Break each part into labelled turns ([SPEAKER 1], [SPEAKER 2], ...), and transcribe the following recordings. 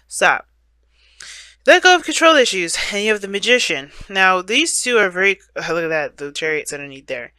[SPEAKER 1] Stop. Let go of control issues, and you have the magician. Now, these two are very. Look at that, the chariots underneath there.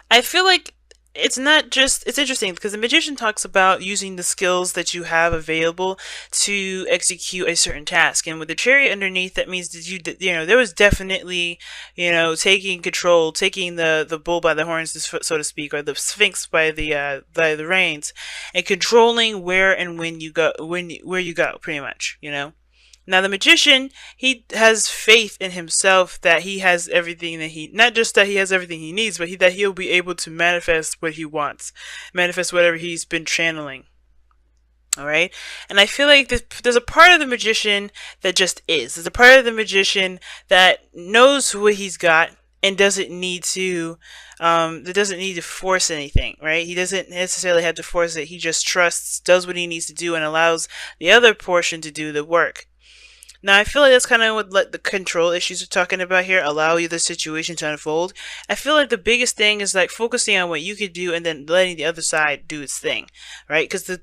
[SPEAKER 1] I feel like it's not just. It's interesting because the magician talks about using the skills that you have available to execute a certain task, and with the chariot underneath, that means that there was definitely, taking control, taking the bull by the horns, so to speak, or the sphinx by the reins, and controlling where and when you go, where you go, pretty much. Now the magician, he has faith in himself that he has everything that not just that he has everything he needs, but that he'll be able to manifest what he wants, manifest whatever he's been channeling. All right, and I feel like there's a part of the magician that just is. There's a part of the magician that knows what he's got and doesn't need to that doesn't need to force anything, right? He doesn't necessarily have to force it. He just trusts, does what he needs to do, and allows the other portion to do the work. Now, I feel like that's kind of what the control issues we're talking about here allow you the situation to unfold. I feel like the biggest thing is like focusing on what you could do and then letting the other side do its thing, right? Because the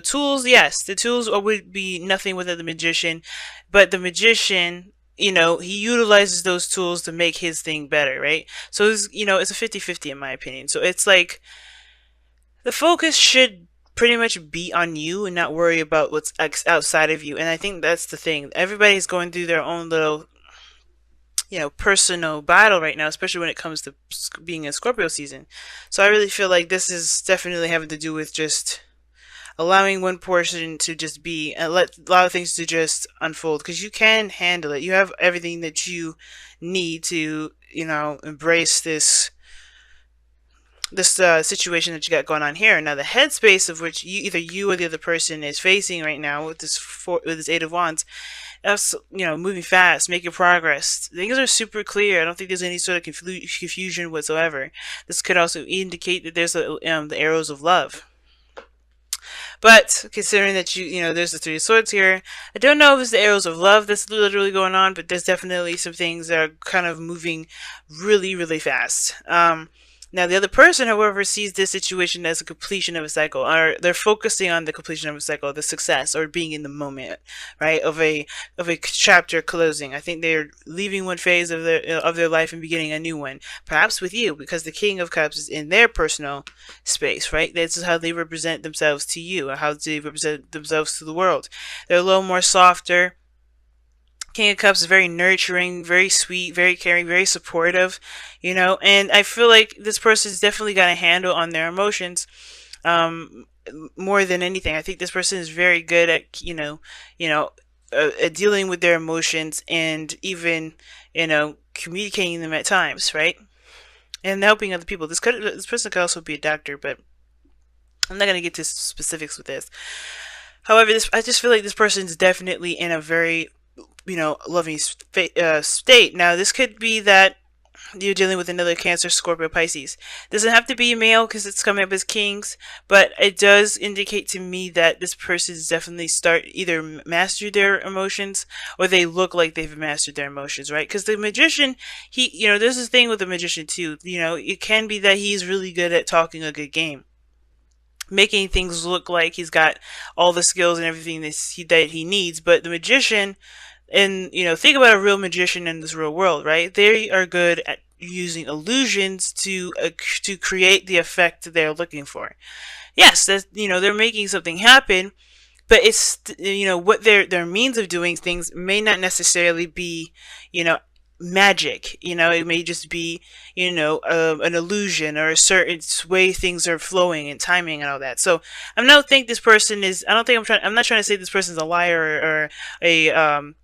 [SPEAKER 1] tools, yes, the tools would be nothing without the magician, but the magician, he utilizes those tools to make his thing better, right? So it's a 50-50 in my opinion. So it's like the focus should pretty much be on you and not worry about what's outside of you. And I think that's the thing. Everybody's going through their own little, personal battle right now, especially when it comes to being in Scorpio season. So I really feel like this is definitely having to do with just allowing one portion to just be and allow things to just unfold, because you can handle it. You have everything that you need to, embrace this situation that you got going on here. Now, the headspace of which either you or the other person is facing right now with this Eight of Wands, that's moving fast, making progress. Things are super clear. I don't think there's any sort of confusion whatsoever. This could also indicate that there's the arrows of love. But considering that there's the Three of Swords here, I don't know if it's the arrows of love that's literally going on, but there's definitely some things that are kind of moving really, really fast. Now, the other person, however, sees this situation as a completion of a cycle, or they're focusing on the completion of a cycle, the success, or being in the moment, right, of a chapter closing. I think they're leaving one phase of their life and beginning a new one, perhaps with you, because the King of Cups is in their personal space, right? This is how they represent themselves to you, or how they represent themselves to the world. They're a little more softer. King of Cups is very nurturing, very sweet, very caring, very supportive, and I feel like this person's definitely got a handle on their emotions, more than anything. I think this person is very good at, at dealing with their emotions and even, communicating them at times, right? And helping other people. This person could also be a doctor, but I'm not going to get to specifics with this. However, I just feel like this person is definitely in a very loving state. Now, this could be that you're dealing with another Cancer, Scorpio, Pisces. Doesn't have to be a male because it's coming up as kings, but it does indicate to me that this person is definitely either mastered their emotions, or they look like they've mastered their emotions, right? Because the magician, there's this thing with the magician too. It can be that he's really good at talking a good game, making things look like he's got all the skills and everything that he needs. But the magician, and think about a real magician in this real world, right? They are good at using illusions to create the effect that they're looking for. Yes, that's, they're making something happen, but it's what their means of doing things may not necessarily be magic. It may just be an illusion, or a certain way things are flowing and timing and all that. So I don't think this person is. I'm not trying to say this person's a liar, or a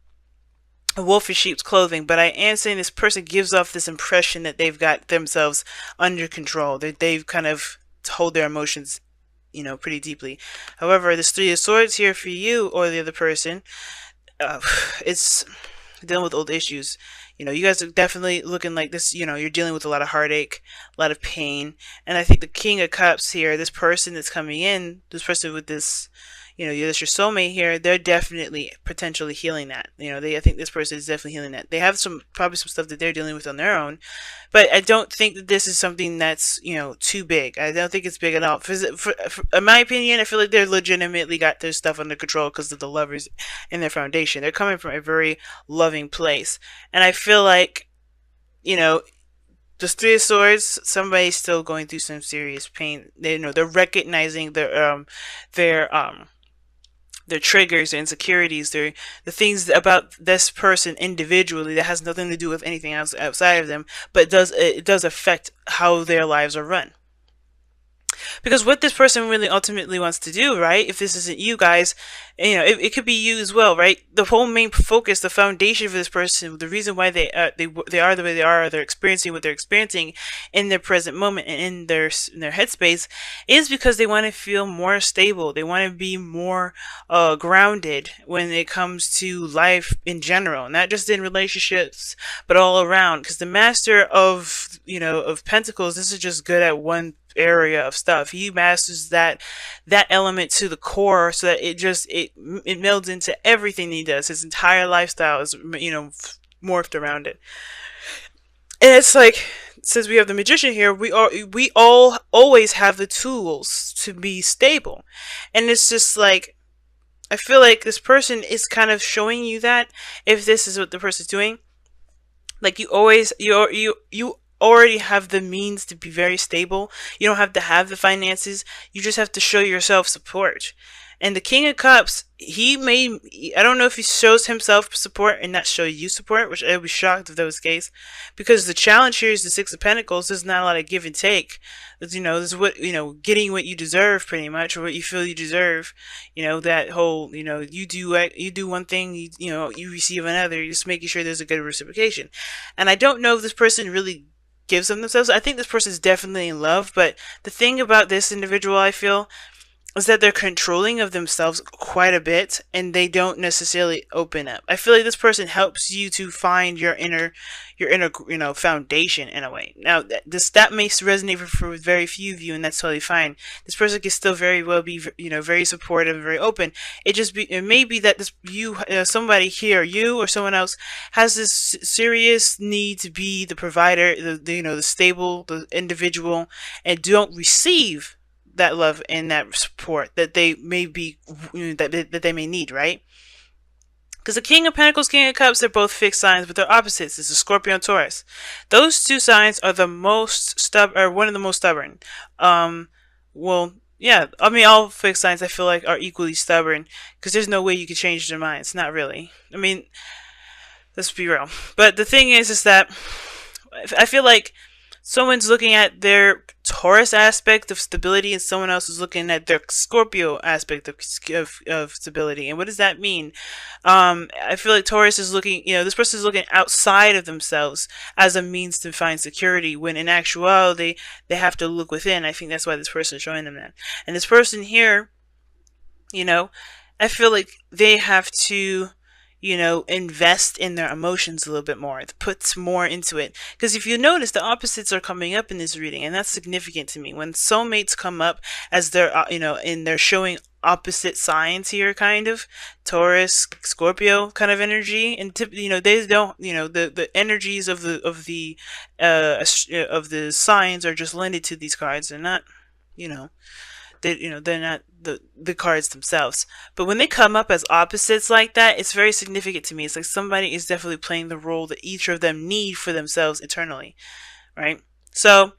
[SPEAKER 1] wolf in sheep's clothing, but I am saying this person gives off this impression that they've got themselves under control, that they've kind of hold their emotions, pretty deeply. However, this Three of Swords here for you or the other person, it's dealing with old issues. You guys are definitely looking like this, you're dealing with a lot of heartache, a lot of pain. And I think the King of Cups here, this person that's coming in, this person with this, that's your soulmate here, they're definitely potentially healing that. I think this person is definitely healing that. They have probably some stuff that they're dealing with on their own, but I don't think that this is something that's, too big. I don't think it's big at all. In my opinion, I feel like they're legitimately got their stuff under control because of the lovers in their foundation. They're coming from a very loving place. And I feel like, you know, the Three of Swords, somebody's still going through some serious pain. They're recognizing their triggers, their insecurities, the things about this person individually that has nothing to do with anything else outside of them, but it does affect how their lives are run. Because what this person really ultimately wants to do, right? If this isn't you guys, it could be you as well, right? The whole main focus, the foundation for this person, the reason why they are the way they are, they're experiencing what they're experiencing in their present moment and in their headspace, is because they want to feel more stable. They want to be more grounded when it comes to life in general, not just in relationships, but all around. Because the Master of Pentacles, this is just good at one area of stuff. He masters that element to the core, so that it melds into everything he does. His entire lifestyle is morphed around it. And it's like, since we have the Magician here, we all always have the tools to be stable. And it's just like, I feel like this person is kind of showing you that, if this is what the person's doing, like you already have the means to be very stable. You don't have to have the finances. You just have to show yourself support. And the King of Cups, I don't know if he shows himself support and not show you support, which I would be shocked if that was the case. Because the challenge here is the Six of Pentacles. There's not a lot of give and take. This is what, getting what you deserve, pretty much, or what you feel you deserve. That whole, you do one thing, you receive another. You're just making sure there's a good reciprocation. And I don't know if this person really gives them themselves. I think this person is definitely in love, but the thing about this individual, I feel, is that they're controlling of themselves quite a bit, and they don't necessarily open up. I feel like this person helps you to find your inner foundation in a way. Now, that may resonate for very few of you, and that's totally fine. This person can still very well be, very supportive and very open. It may be that somebody here, you or someone else, has this serious need to be the provider, the stable, the individual, and don't receive that love and that support that they may be, that they may need, right? Because the King of Pentacles, King of Cups, they're both fixed signs, but they're opposites. It's a Scorpio and Taurus. Those two signs are one of the most stubborn. Well, yeah, I mean, all fixed signs, I feel like, are equally stubborn, because there's no way you can change their minds. Not really. I mean, let's be real. But the thing is that I feel like someone's looking at their Taurus aspect of stability, and someone else is looking at their Scorpio aspect of stability. And what does that mean? I feel like Taurus is looking, this person is looking outside of themselves as a means to find security, when in actuality, they have to look within. I think that's why this person is showing them that. And this person here, I feel like they have to, invest in their emotions a little bit more, puts more into it. Because if you notice, the opposites are coming up in this reading, and that's significant to me. When soulmates come up as they're, and they're showing opposite signs here, kind of Taurus, Scorpio kind of energy, and they don't, the energies of the signs are just lended to these cards. They're not, they're not the cards themselves. But when they come up as opposites like that, it's very significant to me. It's like somebody is definitely playing the role that each of them need for themselves internally, right? So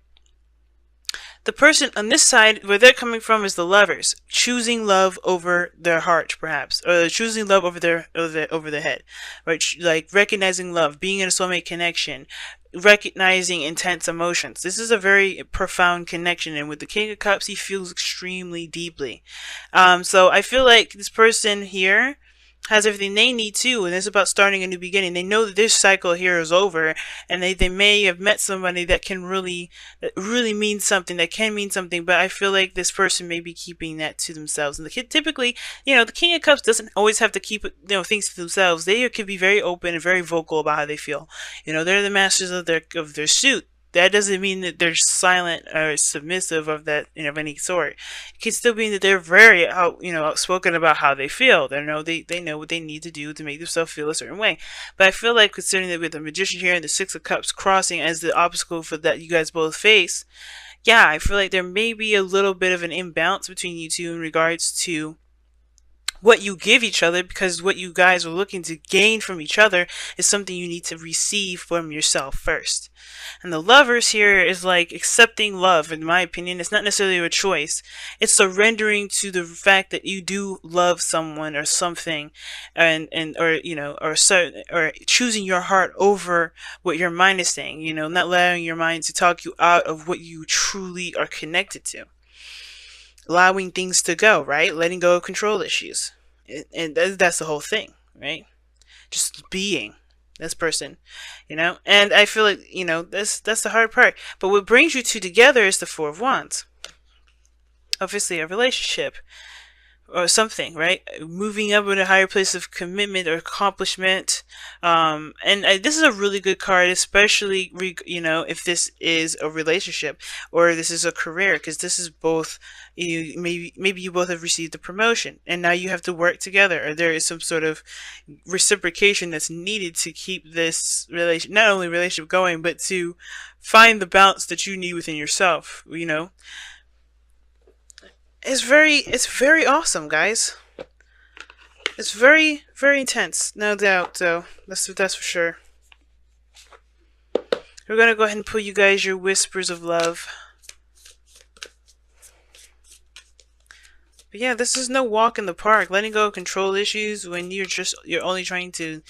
[SPEAKER 1] the person on this side, where they're coming from, is the Lovers, choosing love over their heart, perhaps, or choosing love over their head, right? Like recognizing love, being in a soulmate connection, recognizing intense emotions. This is a very profound connection, and with the King of Cups, he feels extremely deeply. So I feel like this person here has everything they need too, and it's about starting a new beginning. They know that this cycle here is over, and they may have met somebody that really means something, that can mean something, but I feel like this person may be keeping that to themselves. And typically, the King of Cups doesn't always have to keep things to themselves. They could be very open and very vocal about how they feel. They're the masters of their suit. that doesn't mean that they're silent or submissive of that, of any sort. It can still mean that they're very outspoken about how they feel. They know what they need to do to make themselves feel a certain way. But I feel like, considering that with the Magician here and the Six of Cups crossing as the obstacle for that you guys both face, yeah, I feel like there may be a little bit of an imbalance between you two in regards to what you give each other, because what you guys are looking to gain from each other is something you need to receive from yourself first. And the Lovers here is like accepting love. In my opinion, it's not necessarily a choice. It's surrendering to the fact that you do love someone or something, and or choosing your heart over what your mind is saying. Not allowing your mind to talk you out of what you truly are connected to. Allowing things to go, right? Letting go of control issues. And that's the whole thing, right? Just being this person, And I feel like, that's the hard part. But what brings you two together is the Four of Wands. Obviously, a relationship or something, right? Moving up in a higher place of commitment or accomplishment. This is a really good card, especially, if this is a relationship or this is a career, because this is both. Maybe you both have received a promotion and now you have to work together, or there is some sort of reciprocation that's needed to keep this not only relationship going, but to find the balance that you need within yourself. It's very awesome, guys. It's very, very intense, no doubt, though. That's for sure. We're gonna go ahead and pull you guys your whispers of love. But yeah, this is no walk in the park. Letting go of control issues when you're only trying to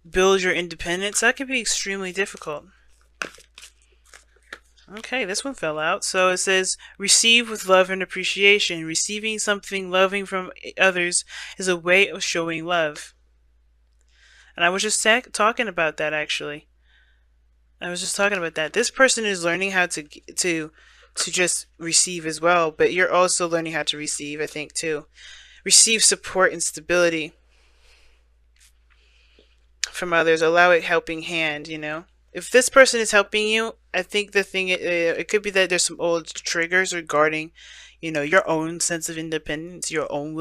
[SPEAKER 1] build your independence, that can be extremely difficult. Okay, this one fell out. So it says, receive with love and appreciation. Receiving something loving from others is a way of showing love. And I was just talking about that, actually. I was just talking about that. This person is learning how to just receive as well, but you're also learning how to receive, I think, too. Receive support and stability from others. Allow a helping hand, If this person is helping you, I think the thing, it could be that there's some old triggers regarding, your own sense of independence, your own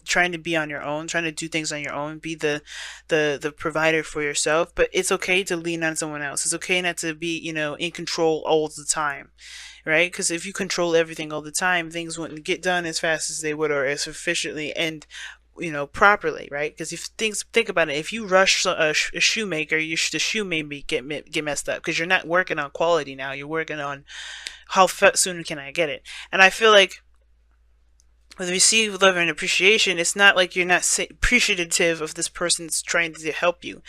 [SPEAKER 1] trying to be on your own, trying to do things on your own, be the provider for yourself. But it's okay to lean on someone else. It's okay not to be, in control all the time, right? Because if you control everything all the time, things wouldn't get done as fast as they would, or as efficiently and properly, right? Because if think about it, if you rush a shoemaker, the shoe may get messed up, because you're not working on quality now. You're working on how soon can I get it. And I feel like with receive love and appreciation, it's not like you're not appreciative of this person's trying to help you.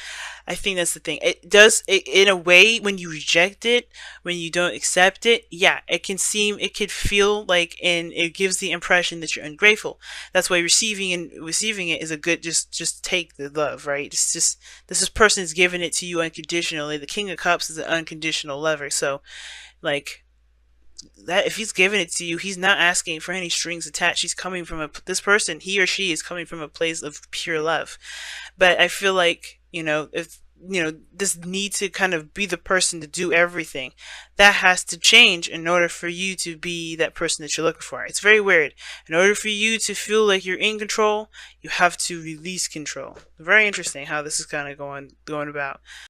[SPEAKER 1] I think that's the thing. It does, in a way, when you reject it, when you don't accept it, yeah, it could feel like, and it gives the impression that you're ungrateful. That's why receiving it is a good, just take the love, right? It's just, this person is giving it to you unconditionally. The King of Cups is an unconditional lover. So, like, that if he's giving it to you, he's not asking for any strings attached. He's coming from this person, he or she is coming from a place of pure love. But I feel like, if this need to kind of be the person to do everything, that has to change in order for you to be that person that you're looking for. It's very weird. In order for you to feel like you're in control, you have to release control. Very interesting how this is kind of going about.